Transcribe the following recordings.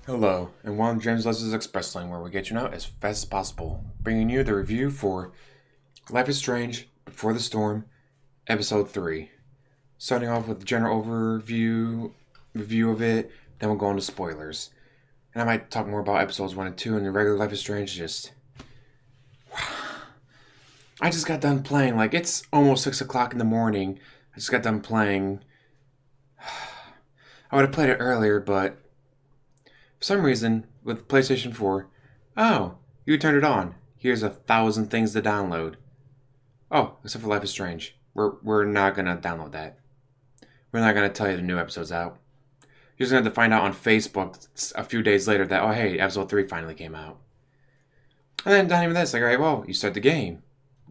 Hello, and welcome to James Leslie's Express Lane, where we get you out as fast as possible, bringing you the review for Life is Strange Before the Storm, Episode 3. Starting off with the general overview review of it, then we'll go on to spoilers. And I might talk more about episodes 1 and 2, and the regular Life is Strange just. I just got done playing, like, it's almost 6 o'clock in the morning. I just got done playing. I would have played it earlier, but for some reason, with PlayStation 4, oh, you turned it on. Here's 1,000 things to download. Oh, except for Life is Strange. We're not gonna download that. We're not gonna tell you the new episode's out. You're just gonna have to find out on Facebook a few days later that, oh hey, episode 3 finally came out. And then not even this, like, alright, well, you start the game.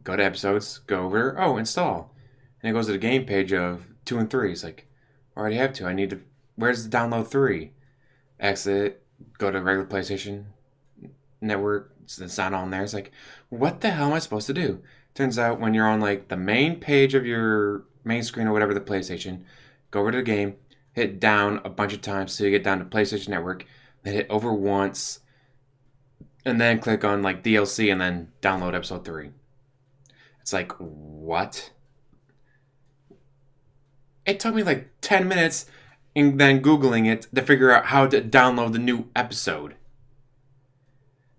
Go to episodes, go over, oh, install. And it goes to the game page of 2 and 3. It's like, I already have 2. I need to, where's the download 3? Exit, go to regular PlayStation Network, it's not on there. It's like, what the hell am I supposed to do? Turns out when you're on like the main page of your main screen or whatever the PlayStation, go over to the game, hit down a bunch of times till you get down to PlayStation Network, then hit over once, and then click on like DLC and then download episode 3. It's like, what? It took me like 10 minutes and then Googling it to figure out how to download the new episode.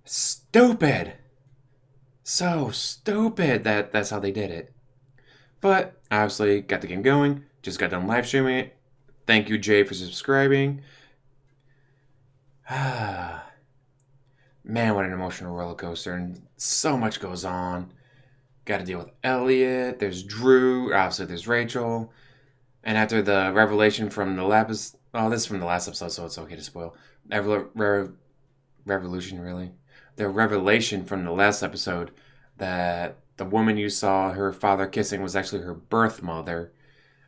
Stupid. So stupid that that's how they did it. But obviously, got the game going. Just got done live streaming it. Thank you, Jay, for subscribing. Man, what an emotional roller coaster, and so much goes on. Got to deal with Elliot. There's Drew. Obviously, there's Rachel. And after the revelation from the lapis, oh, this is from the last episode, so it's okay to spoil. Revolution, really. The revelation from the last episode that the woman you saw her father kissing was actually her birth mother,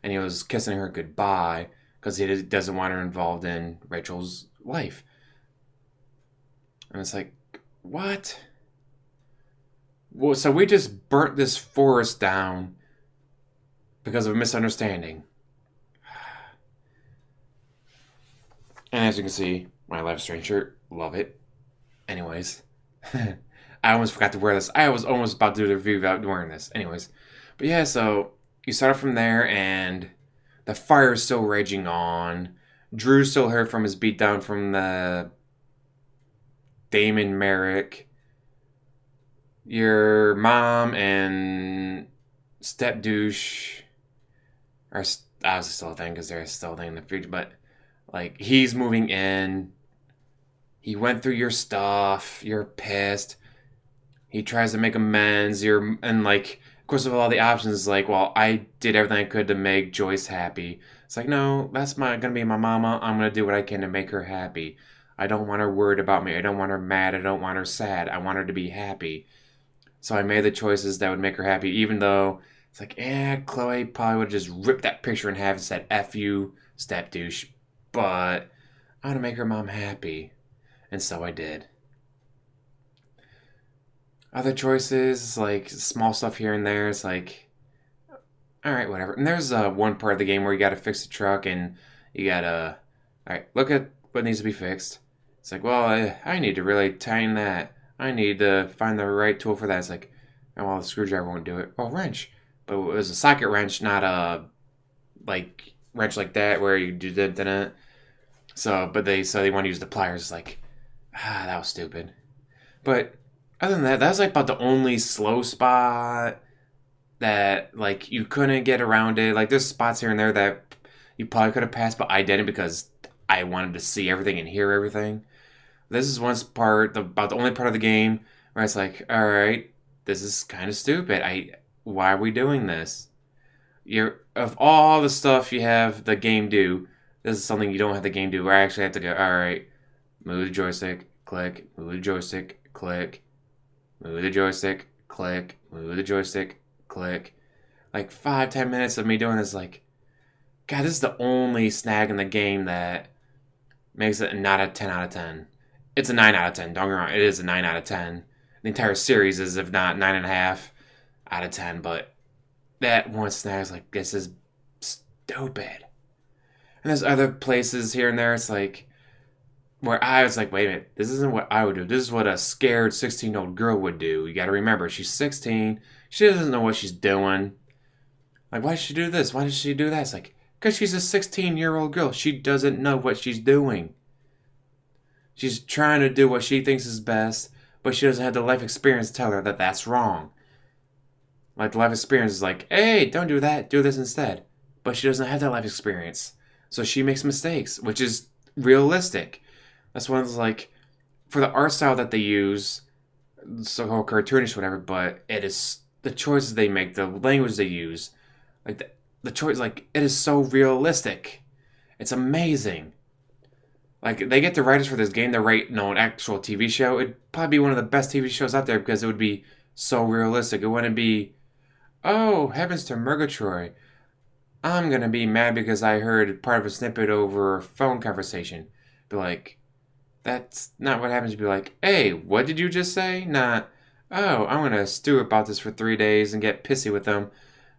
and he was kissing her goodbye because he doesn't want her involved in Rachel's life. And it's like, what? Well, so we just burnt this forest down because of a misunderstanding. And as you can see, my Life is Strange shirt, love it. Anyways, I almost forgot to wear this. I was almost about to do the review without wearing this. Anyways, but yeah, so you start off from there, and the fire is still raging on. Drew's still hurt from his beatdown from the Damon Merrick. Your mom and step douche are obviously still a thing because they're still a thing in the future, but like he's moving in. He went through your stuff. You're pissed. He tries to make amends. And like, of course, of all the options, like, well, I did everything I could to make Joyce happy. It's like, no, that's gonna be my mama. I'm gonna do what I can to make her happy. I don't want her worried about me. I don't want her mad. I don't want her sad. I want her to be happy. So I made the choices that would make her happy, even though it's like, Chloe probably would have just ripped that picture in half and said, F you, step douche. But I want to make her mom happy. And so I did. Other choices, like small stuff here and there, it's like, alright, whatever. And there's one part of the game where you gotta fix the truck and you gotta, alright, look at what needs to be fixed. It's like, well, I need to really tighten that. I need to find the right tool for that. It's like, oh, well, the screwdriver won't do it. Oh, wrench. But it was a socket wrench, not a, like, wrench like that where you do that. So they want to use the pliers. It's like, that was stupid. But other than that, that's like about the only slow spot that like you couldn't get around it. Like there's spots here and there that you probably could have passed, but I didn't because I wanted to see everything and hear everything. This is one part about the only part of the game where it's like, all right, this is kind of stupid. Why are we doing this? You're of all the stuff you have the game do, this is something you don't have the game do. Where I actually have to go, all right, move the joystick, click, move the joystick, click, move the joystick, click, move the joystick, click. Like 5-10 minutes of me doing this, like, God, this is the only snag in the game that makes it not a 10 out of 10. It's a 9 out of 10. Don't get me wrong, it is a 9 out of 10. The entire series is, if not 9.5 out of 10, but that one snag is like, this is stupid. And there's other places here and there, it's like, where I was like, wait a minute, this isn't what I would do. This is what a scared 16-year-old girl would do. You got to remember, she's 16. She doesn't know what she's doing. Like, why did she do this? Why did she do that? It's like, because she's a 16-year-old girl. She doesn't know what she's doing. She's trying to do what she thinks is best, but she doesn't have the life experience to tell her that that's wrong. Like, the life experience is like, hey, don't do that. Do this instead. But she doesn't have that life experience. So she makes mistakes, which is realistic. That's one of those, like, for the art style that they use, so cartoonish, whatever, but it is the choices they make, the language they use, like the choice, like it is so realistic. It's amazing. Like they get the writers for this game to write, an actual TV show. It'd probably be one of the best TV shows out there because it would be so realistic. It wouldn't be, oh, heavens to Murgatroyd. I'm gonna be mad because I heard part of a snippet over a phone conversation. Be like, that's not what happens. You'd be like, hey, what did you just say? Not, oh, I'm gonna stew about this for 3 days and get pissy with them,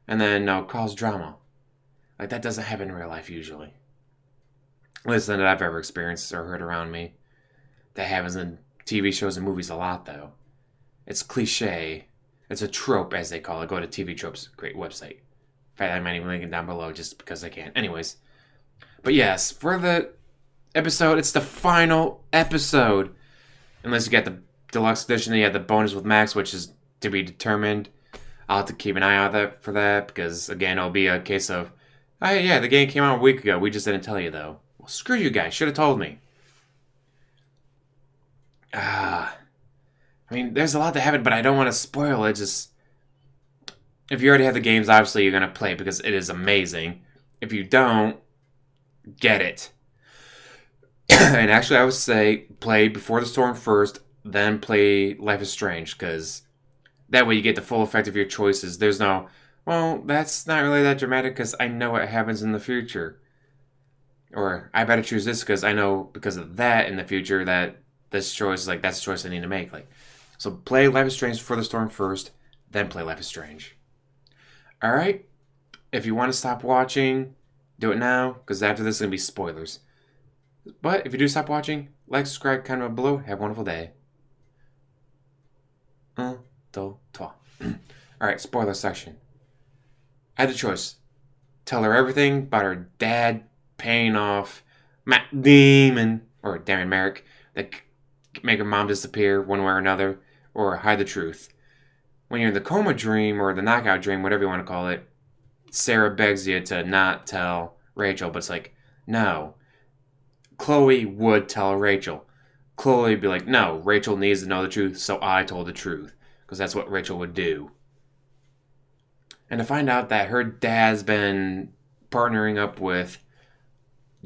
and then cause drama. Like that doesn't happen in real life usually. At least that I've ever experienced or heard around me. That happens in TV shows and movies a lot though. It's cliche. It's a trope as they call it. Go to TV Tropes, great website. In fact, I might even link it down below just because I can. Anyways. But yes, for the episode, it's the final episode. Unless you get the deluxe edition, you have the bonus with Max, which is to be determined. I'll have to keep an eye out for that because, again, it'll be a case of, oh, yeah, the game came out a week ago. We just didn't tell you, though. Well, screw you guys. Should have told me. I mean, there's a lot that happened, but I don't want to spoil it. Just, if you already have the games, obviously you're going to play it because it is amazing. If you don't, get it. And actually, I would say play Before the Storm first, then play Life is Strange, because that way you get the full effect of your choices. There's no, well, that's not really that dramatic because I know what happens in the future. Or I better choose this because I know because of that in the future that this choice is like, that's the choice I need to make. Like, so play Life is Strange Before the Storm first, then play Life is Strange. Alright? If you want to stop watching, do it now, because after this is going to be spoilers. But if you do stop watching, like, subscribe, comment below. Have a wonderful day. 1, 2, 3. Alright, spoiler section. I had the choice. Tell her everything about her dad paying off Matt Damon, or Darren Merrick, that make her mom disappear one way or another, or hide the truth. When you're in the coma dream, or the knockout dream, whatever you want to call it, Sarah begs you to not tell Rachel, but it's like, no. Chloe would tell Rachel. Chloe would be like, no, Rachel needs to know the truth, so I told the truth. Because that's what Rachel would do. And to find out that her dad's been partnering up with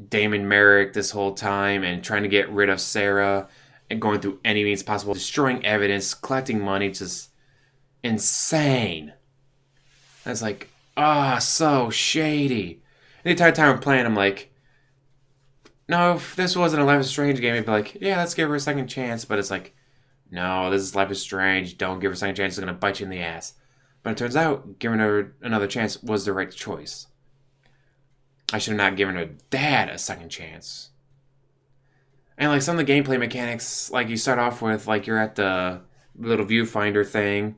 Damon Merrick this whole time and trying to get rid of Sarah and going through any means possible, destroying evidence, collecting money, just insane. And it's like, so shady. And the entire time I'm playing, I'm like, no, if this wasn't a Life is Strange game, it'd be like, yeah, let's give her a second chance. But it's like, no, this is Life is Strange. Don't give her a second chance. It's going to bite you in the ass. But it turns out giving her another chance was the right choice. I should have not given her dad a second chance. And like some of the gameplay mechanics, like you start off with, like you're at the little viewfinder thing.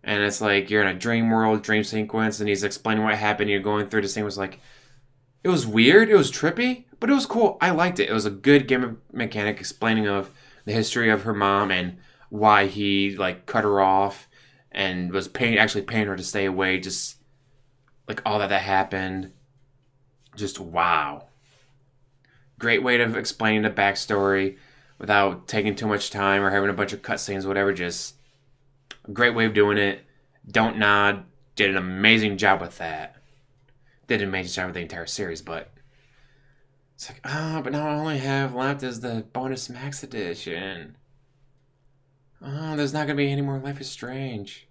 And it's like you're in a dream world, dream sequence, and he's explaining what happened. You're going through this thing. It was like, it was weird. It was trippy, but it was cool. I liked it. It was a good game mechanic explaining of the history of her mom and why he like cut her off and was actually paying her to stay away. Just like all that happened. Just wow. Great way of explaining the backstory without taking too much time or having a bunch of cutscenes, whatever. Just a great way of doing it. Don't Nod did an amazing job with that. Did an amazing job with the entire series, but it's like, but now I only have left is the bonus Max edition. There's not going to be any more Life is Strange.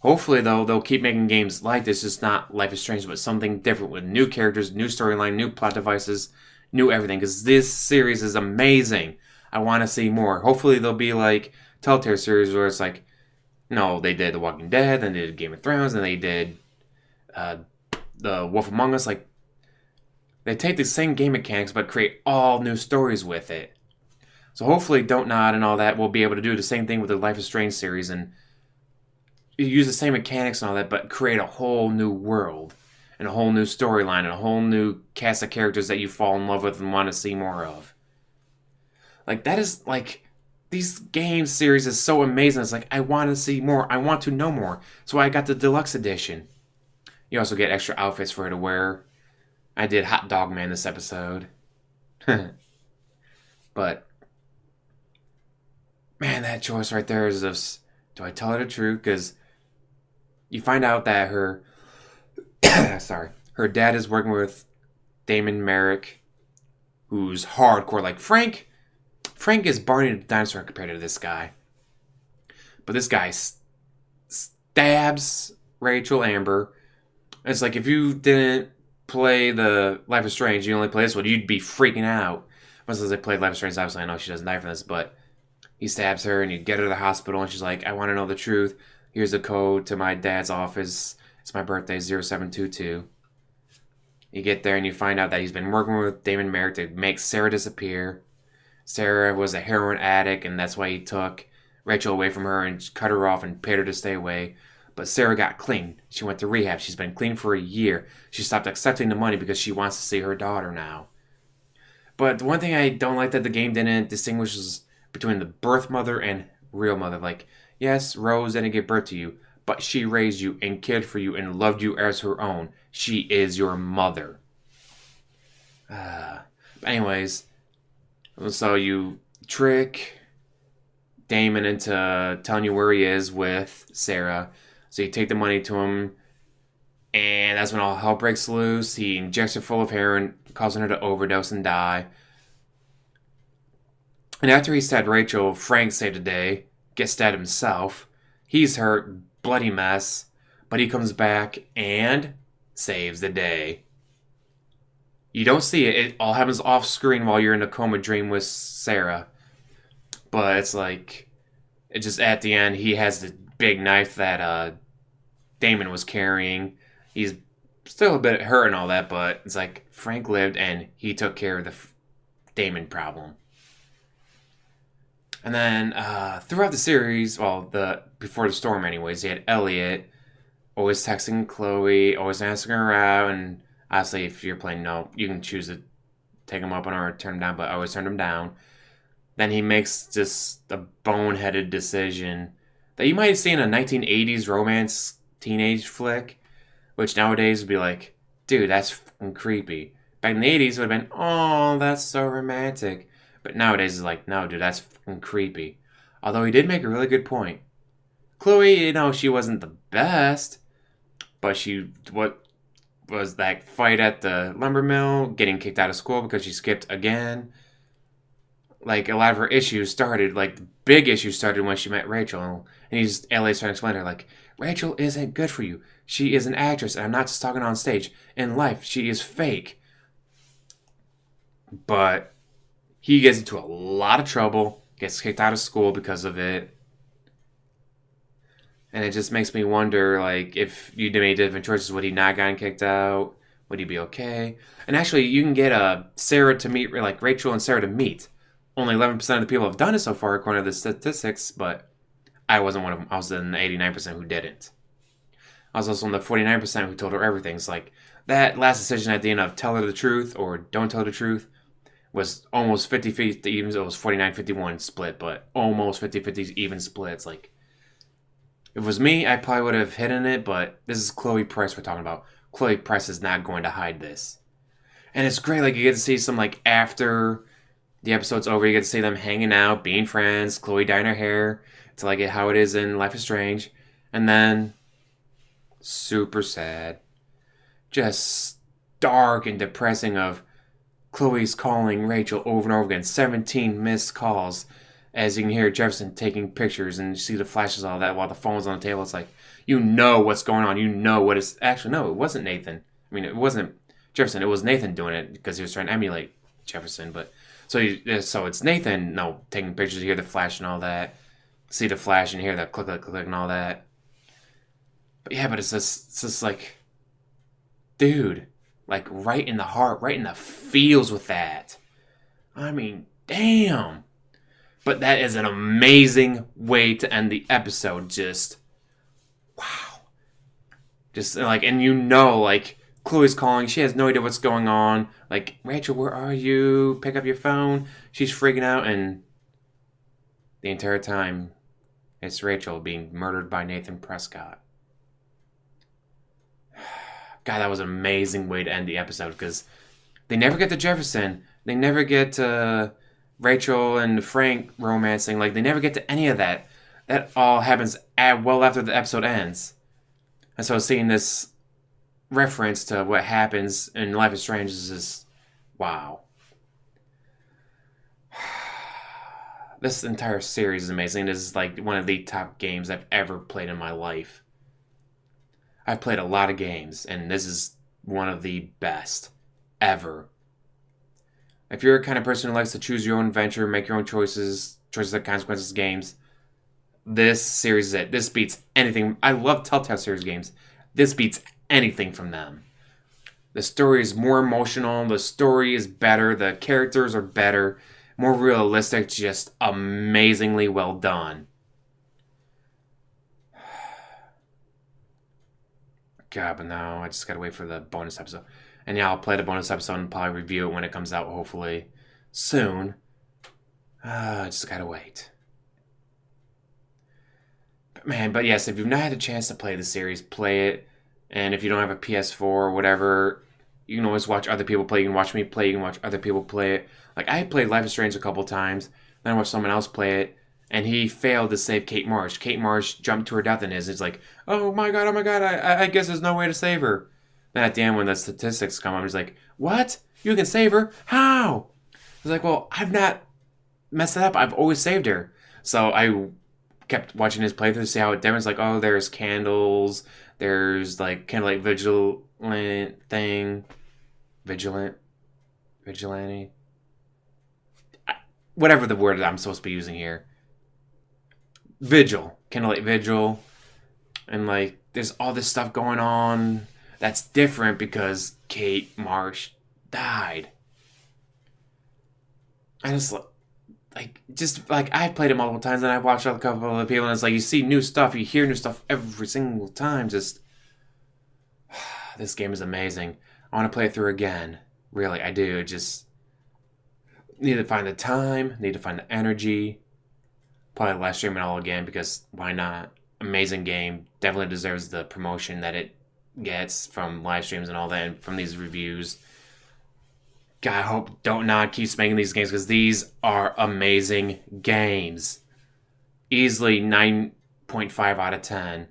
Hopefully, though, they'll keep making games like this, just not Life is Strange, but something different with new characters, new storyline, new plot devices, new everything, because this series is amazing. I want to see more. Hopefully, they'll be like Telltale series where it's like, no, they did The Walking Dead, then they did Game of Thrones, and they did The Wolf Among Us. Like, They take the same game mechanics but create all new stories with it. So hopefully Don't Nod and all that will be able to do the same thing with the Life is Strange series and use the same mechanics and all that, but create a whole new world and a whole new storyline and a whole new cast of characters that you fall in love with and want to see more of. Like, that is, like, these game series is so amazing. It's like, I want to see more. I want to know more. So I got the deluxe edition. You also get extra outfits for her to wear. I did Hot Dog Man this episode. But, man, that choice right there is just, do I tell her the truth? Because you find out that her, sorry, her dad is working with Damon Merrick, who's hardcore. Like, Frank is Barney the dinosaur compared to this guy. But this guy stabs Rachel Amber. It's like, if you didn't play the Life is Strange, you only play this one, you'd be freaking out. Once I played Life is Strange, obviously I know she doesn't die from this, but he stabs her and you get her to the hospital and she's like, I want to know the truth. Here's the code to my dad's office. It's my birthday, 0722. You get there and you find out that he's been working with Damon Merrick to make Sarah disappear. Sarah was a heroin addict, and that's why he took Rachel away from her and cut her off and paid her to stay away. But Sarah got clean. She went to rehab. She's been clean for a year. She stopped accepting the money because she wants to see her daughter now. But the one thing I don't like that the game didn't distinguish is between the birth mother and real mother. Like, yes, Rose didn't give birth to you, but she raised you and cared for you and loved you as her own. She is your mother. But anyways, so you trick Damon into telling you where he is with Sarah. So you take the money to him, and that's when all hell breaks loose. He injects her full of heroin, causing her to overdose and die. And after he stabbed Rachel, Frank saved the day, gets stabbed himself. He's hurt, bloody mess, but he comes back and saves the day. You don't see it. It all happens off screen while you're in a coma dream with Sarah. But it's like, it just at the end, he has the big knife that Damon was carrying. He's still a bit hurt and all that, but it's like Frank lived and he took care of the Damon problem. And then throughout the series, before the storm anyways, you had Elliot always texting Chloe, always asking her out, and honestly, if you're playing no, you can choose to take him up on or turn him down, but I always turned him down. Then he makes just a boneheaded decision that you might see in a 1980s romance teenage flick, which nowadays would be like, dude, that's fucking creepy. Back in the 80s, it would have been, oh, that's so romantic. But nowadays, it's like, no, dude, that's fucking creepy. Although he did make a really good point. Chloe, she wasn't the best, but what was that fight at the lumber mill, getting kicked out of school because she skipped again. Like, a lot of her issues started, like, the big issues started when she met Rachel. And LA's trying to explain to her, like, Rachel isn't good for you. She is an actress, and I'm not just talking on stage. In life, she is fake. But he gets into a lot of trouble, gets kicked out of school because of it. And it just makes me wonder, like, if you made different choices, would he not gotten kicked out? Would he be okay? And actually, you can get Sarah to meet, like, Rachel and Sarah to meet. Only 11% of the people have done it so far, according to the statistics, but I wasn't one of them. I was in the 89% who didn't. I was also in the 49% who told her everything. It's like, that last decision at the end of tell her the truth or don't tell her the truth was almost 50-50 even. It was 49-51 split, but almost 50-50 even split. It's like, if it was me, I probably would have hidden it, but this is Chloe Price we're talking about. Chloe Price is not going to hide this. And it's great, like, you get to see some, like, after the episode's over, you get to see them hanging out, being friends, Chloe dyeing her hair to, like, how it is in Life is Strange. And then, super sad. Just dark and depressing of Chloe's calling Rachel over and over again. 17 missed calls. As you can hear Jefferson taking pictures and you see the flashes and all that while the phone's on the table. It's like, you know what's going on. You know what is... Actually, no, it wasn't Nathan. I mean, it wasn't Jefferson. It was Nathan doing it because he was trying to emulate Jefferson. But so it's Nathan, taking pictures. You hear the flash and all that. See the flash and hear the click, click, click and all that. But yeah, but it's just like, dude, Like, right in the heart, right in the feels with that. I mean, damn. But that is an amazing way to end the episode. Just, wow. Just, like, and like, Chloe's calling. She has no idea what's going on. Like, Rachel, where are you? Pick up your phone. She's freaking out, and the entire time, it's Rachel being murdered by Nathan Prescott. God, that was an amazing way to end the episode, because they never get to Jefferson. They never get to Rachel and Frank romancing. Like, they never get to any of that. That all happens well after the episode ends. And so seeing this reference to what happens in Life is Strange is just, wow. This entire series is amazing. This is like one of the top games I've ever played in my life. I've played a lot of games, and this is one of the best ever. If you're a kind of person who likes to choose your own adventure, make your own choices that consequences games, this series is it. This beats anything. I love Telltale series games. This beats anything from them. The story is more emotional. The story is better. The characters are better. More realistic. Just amazingly well done. God, but now I just gotta wait for the bonus episode. And yeah, I'll play the bonus episode and probably review it when it comes out, hopefully soon. I just gotta wait. But yes, if you've not had a chance to play the series, play it. And if you don't have a PS4 or whatever, you can always watch other people play. You can watch me play. You can watch other people play it. Like, I played Life is Strange a couple times. Then I watched someone else play it. And he failed to save Kate Marsh. Kate Marsh jumped to her death and is like, oh my god, I guess there's no way to save her. Then at the end when the statistics come up, he's like, what? You can save her? How? I was like, well, I've not messed it up. I've always saved her. So I kept watching his playthrough to see how it demonstrates. Like, oh, there's candles. There's like kind of like vigilant thing. Vigilante? Whatever the word I'm supposed to be using here. Vigil. Candlelight vigil. And like, there's all this stuff going on that's different because Kate Marsh died. And it's like I've played it multiple times and I've watched a couple of other people and it's like you see new stuff, you hear new stuff every single time. Just, this game is amazing. I want to play it through again. Really, I do. Just need to find the time, need to find the energy. Probably live stream it all again because why not? Amazing game. Definitely deserves the promotion that it gets from live streams and all that and from these reviews. God, I hope Don't Nod keeps making these games because these are amazing games. Easily 9.5 out of 10.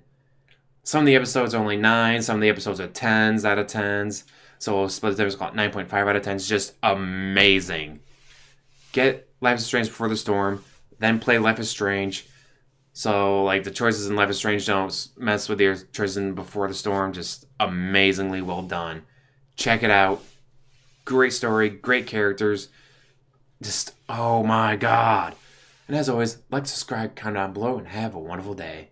Some of the episodes are only 9. Some of the episodes are 10s out of 10s. So we'll split the difference, called 9.5 out of 10. It's just amazing. Get Life is Strange Before the Storm. Then play Life is Strange. So, like, the choices in Life is Strange don't mess with your choices in Before the Storm. Just amazingly well done. Check it out. Great story, great characters. Just, oh my god. And as always, like, subscribe, comment down below, and have a wonderful day.